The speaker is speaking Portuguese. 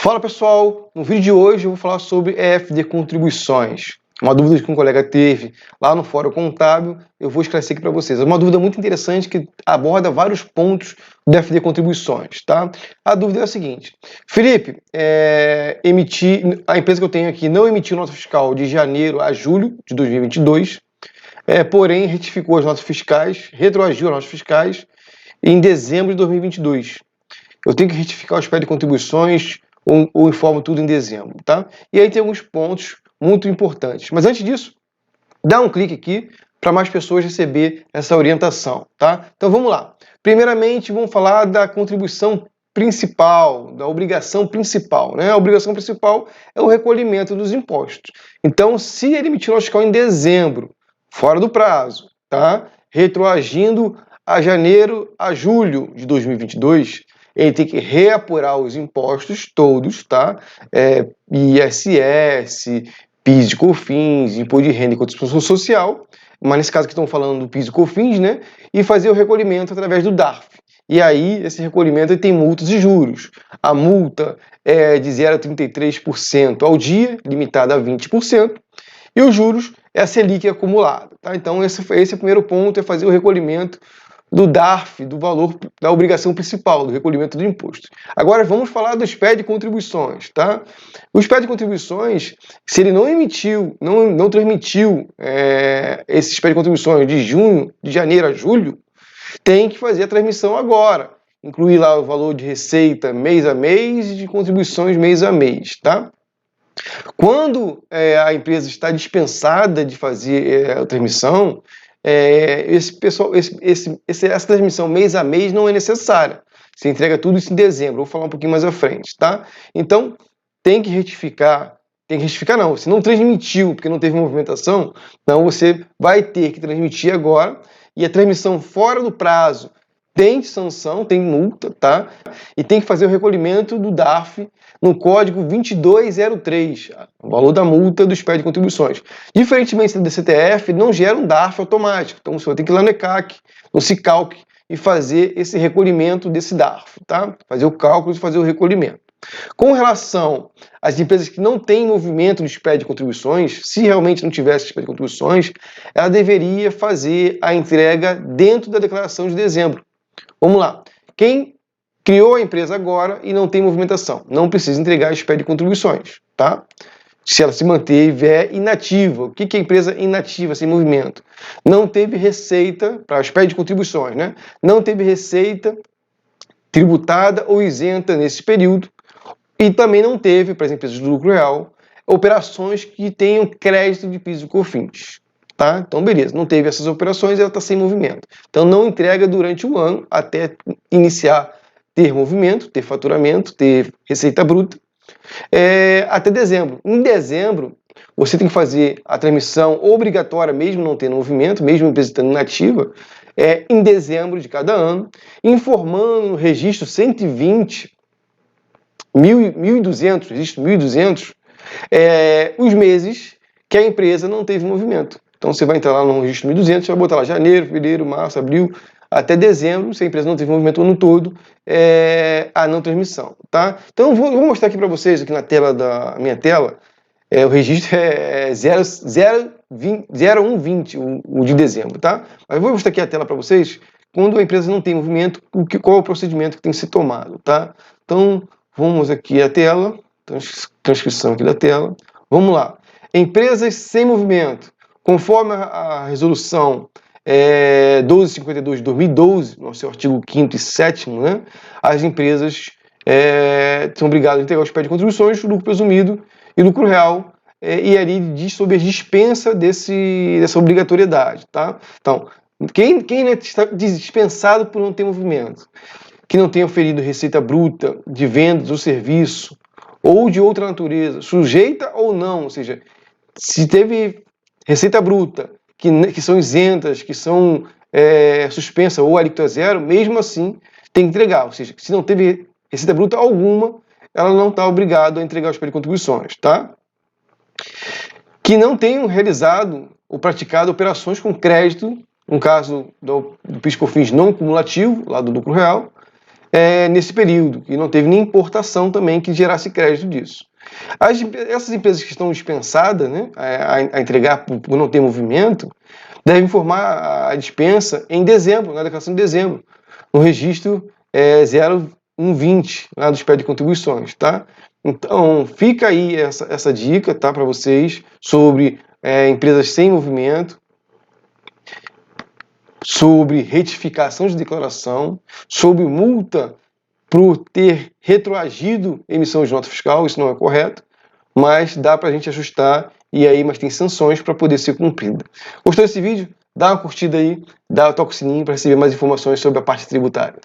Fala pessoal, no vídeo de hoje eu vou falar sobre EFD contribuições. Uma dúvida que um colega teve lá no Fórum Contábil, eu vou esclarecer aqui para vocês. É uma dúvida muito interessante que aborda vários pontos do EFD contribuições, tá? A dúvida é a seguinte: Felipe, a empresa que eu tenho aqui não emitiu nota fiscal de janeiro a julho de 2022, porém retificou as notas fiscais, retroagiu as notas fiscais em dezembro de 2022. Eu tenho que retificar os pés de contribuições ou informo tudo em dezembro, tá? E aí tem alguns pontos muito importantes. Mas antes disso, dá um clique aqui para mais pessoas receber essa orientação, tá? Então vamos lá. Primeiramente, vamos falar da contribuição principal, da obrigação principal, né? A obrigação principal é o recolhimento dos impostos. Então, se ele emitiu nota fiscal em dezembro, fora do prazo, tá? Retroagindo a janeiro a julho de 2022, ele tem que reapurar os impostos todos, tá? ISS, PIS e COFINS, Imposto de Renda e Contribuição Social, mas nesse caso que estão falando do PIS e COFINS, né? E fazer o recolhimento através do DARF. E aí, esse recolhimento tem multas e juros. A multa é de 0,33% ao dia, limitada a 20%, e os juros é a Selic acumulada, tá? Então, esse é o primeiro ponto, é fazer o recolhimento do DARF, do valor da obrigação principal, do recolhimento do imposto. Agora vamos falar do SPED de contribuições, tá? O SPED de contribuições, se ele não emitiu, não transmitiu esse SPED de contribuições de janeiro a julho, tem que fazer a transmissão agora. Incluir lá o valor de receita mês a mês e de contribuições mês a mês, tá? Quando a empresa está dispensada de fazer a transmissão, essa transmissão mês a mês não é necessária. Você entrega tudo isso em dezembro, vou falar um pouquinho mais à frente, tá? Então, tem que retificar não, se não transmitiu porque não teve movimentação, então você vai ter que transmitir agora, e a transmissão fora do prazo tem sanção, tem multa, tá? E tem que fazer o recolhimento do DARF no código 2203, o valor da multa do SPED de contribuições. Diferentemente do DCTF, não gera um DARF automático, então você vai ter que ir lá no ECAC, no SICALC, e fazer esse recolhimento desse DARF, tá? Fazer o cálculo e fazer o recolhimento. Com relação às empresas que não têm movimento de SPED de contribuições, se realmente não tivesse SPED de contribuições, ela deveria fazer a entrega dentro da declaração de dezembro. Vamos lá. Quem criou a empresa agora e não tem movimentação, não precisa entregar SPED de contribuições, tá? Se ela se mantiver inativa. O que é empresa inativa, sem movimento? Não teve receita, para SPED de contribuições, né? Não teve receita tributada ou isenta nesse período, e também não teve, para as empresas do lucro real, operações que tenham crédito de PIS e COFINS. Tá? Então, beleza, não teve essas operações, ela está sem movimento. Então, não entrega durante um ano até iniciar, ter movimento, ter faturamento, ter receita bruta, até dezembro. Em dezembro, você tem que fazer a transmissão obrigatória, mesmo não tendo movimento, mesmo a empresa estando inativa, em dezembro de cada ano, informando no registro 120, 1.200, registro 1.200, os meses que a empresa não teve movimento. Então, você vai entrar lá no registro 1.200, vai botar lá janeiro, fevereiro, março, abril, até dezembro, se a empresa não teve movimento o ano todo, a não transmissão, tá? Então, eu vou mostrar aqui para vocês, aqui na tela da minha tela, o registro é 0120, o de dezembro, tá? Mas eu vou mostrar aqui a tela para vocês, quando a empresa não tem movimento, qual é o procedimento que tem que ser tomado, tá? Então, vamos aqui a tela, transcrição aqui da tela, vamos lá. Empresas sem movimento. Conforme a resolução 1252 de 2012, no seu artigo 5º e 7º, né, as empresas são obrigadas a entregar os SPED de contribuições, lucro presumido e lucro real, e ali diz sobre a dispensa dessa obrigatoriedade. Tá? Então, quem está dispensado por não ter movimento, que não tenha oferido receita bruta de vendas ou serviço, ou de outra natureza, sujeita ou não, ou seja, se teve receita bruta, que são isentas, que são suspensas ou alíquota zero, mesmo assim tem que entregar. Ou seja, se não teve receita bruta alguma, ela não está obrigada a entregar os SPED de contribuições, tá? Que não tenham realizado ou praticado operações com crédito, no caso do PIS/COFINS não cumulativo, lá do lucro real, nesse período, e não teve nem importação também que gerasse crédito disso. Essas empresas que estão dispensadas, né, a entregar por não ter movimento, devem informar a dispensa em dezembro, na declaração de dezembro, no registro 0120, lá do SPED de contribuições, tá? Então, fica aí essa dica, tá, para vocês, sobre empresas sem movimento, sobre retificação de declaração, sobre multa por ter retroagido emissão de nota fiscal, isso não é correto, mas dá para a gente ajustar, mas tem sanções para poder ser cumprida. Gostou desse vídeo? Dá uma curtida aí, toca o sininho para receber mais informações sobre a parte tributária.